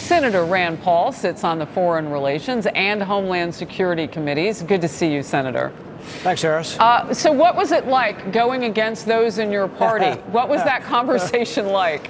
Senator Rand Paul sits on the Foreign Relations and Homeland Security Committees. Good to see you, Senator. Thanks, Harris. So what was it like going against those in your party? What was that conversation like?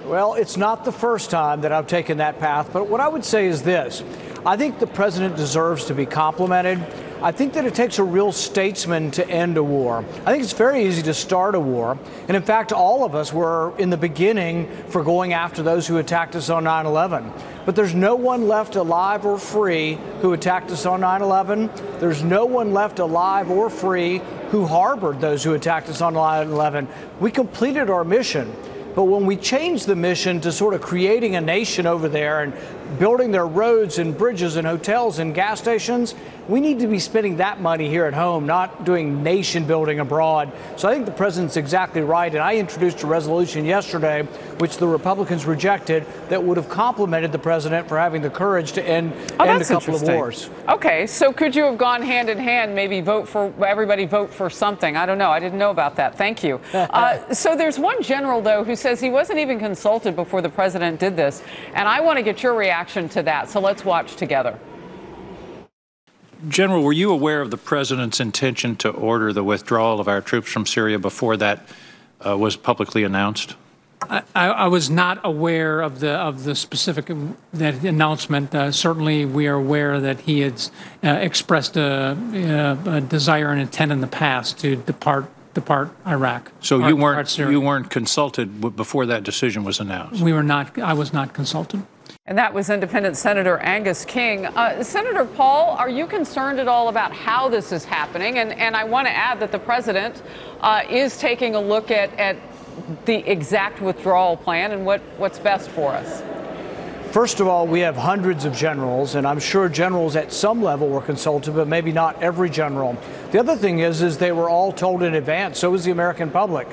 Well, it's not the first time that I've taken that path, but what I would say is this. I think the president deserves to be complimented. I think that it takes a real statesman to end a war. I think it's very easy to start a war. And in fact, all of us were in the beginning for going after those who attacked us on 9/11. But there's no one left alive or free who attacked us on 9/11. There's no one left alive or free who harbored those who attacked us on 9/11. We completed our mission. But when we changed the mission to sort of creating a nation over there and building their roads and bridges and hotels and gas stations, we need to be spending that money here at home, not doing nation building abroad. So I think the president's exactly right. And I introduced a resolution yesterday, which the Republicans rejected, that would have complimented the president for having the courage to end a couple of wars. Okay, so could you have gone hand in hand, maybe everybody vote for something? I don't know. I didn't know about that. Thank you. So there's one general, though, who says he wasn't even consulted before the president did this. And I want to get your reaction to that. So let's watch together. General, were you aware of the president's intention to order the withdrawal of our troops from Syria before that was publicly announced? I was not aware of the specific that announcement. Certainly, we are aware that he had expressed a desire and intent in the past to depart Iraq. So you weren't consulted before that decision was announced? We were not. I was not consulted. And that was Independent Senator Angus King. Senator Paul, are you concerned at all about how this is happening? And I want to add that the president is taking a look at the exact withdrawal plan and what's best for us. First of all, we have hundreds of generals, and I'm sure generals at some level were consulted, but maybe not every general. The other thing is they were all told in advance. So was the American public.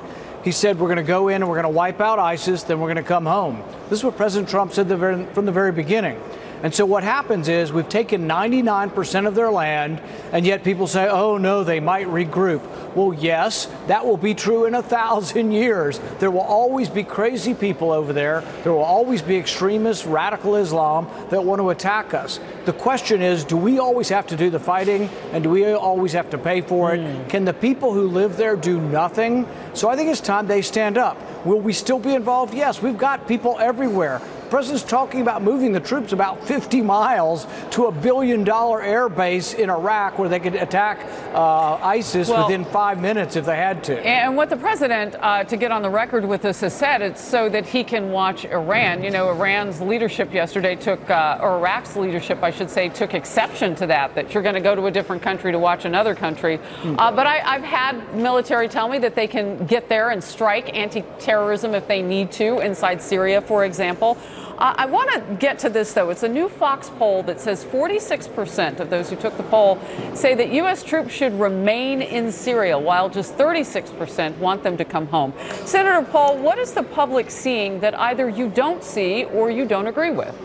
He said, we're going to go in and we're going to wipe out ISIS, then we're going to come home. This is what President Trump said from the very beginning. And so what happens is we've taken 99% of their land, and yet people say, oh, no, they might regroup. Well, yes, that will be true in 1,000 years. There will always be crazy people over there. There will always be extremists, radical Islam that want to attack us. The question is, do we always have to do the fighting, and do we always have to pay for it? Can the people who live there do nothing? So I think it's time they stand up. Will we still be involved? Yes, we've got people everywhere. The president's talking about moving the troops about 50 miles to a $1 billion air base in Iraq where they could attack ISIS within 5 minutes if they had to. And what the president, to get on the record with this, has said, it's so that he can watch Iran. You know, Iran's leadership yesterday or Iraq's leadership, I should say, took exception to that you're going to go to a different country to watch another country. But I've had military tell me that they can get there and strike anti-terrorism if they need to inside Syria, for example. I want to get to this, though. It's a new Fox poll that says 46% of those who took the poll say that U.S. troops should remain in Syria, while just 36% want them to come home. Senator Paul, what is the public seeing that either you don't see or you don't agree with?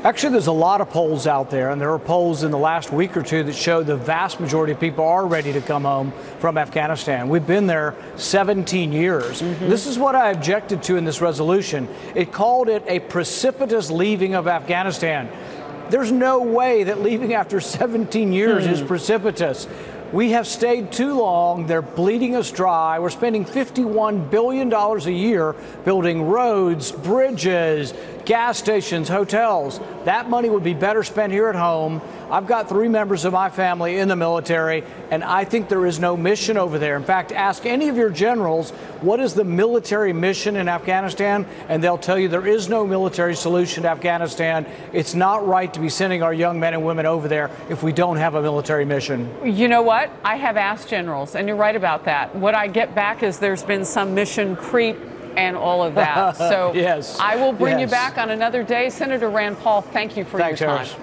Actually, there's a lot of polls out there, and there are polls in the last week or two that show the vast majority of people are ready to come home from Afghanistan. We've been there 17 years. This is what I objected to in this resolution. It called it a precipitous leaving of Afghanistan. There's no way that leaving after 17 years is precipitous. We have stayed too long. They're bleeding us dry. We're spending $51 billion a year building roads, bridges, gas stations, hotels. That money would be better spent here at home. I've got 3 members of my family in the military, and I think there is no mission over there. In fact, ask any of your generals, what is the military mission in Afghanistan? And they'll tell you there is no military solution to Afghanistan. It's not right to be sending our young men and women over there if we don't have a military mission. You know what? I have asked generals, and you're right about that. What I get back is there's been some mission creep and all of that. So yes. I will bring you back on another day. Senator Rand Paul, thank you for your time. Harris.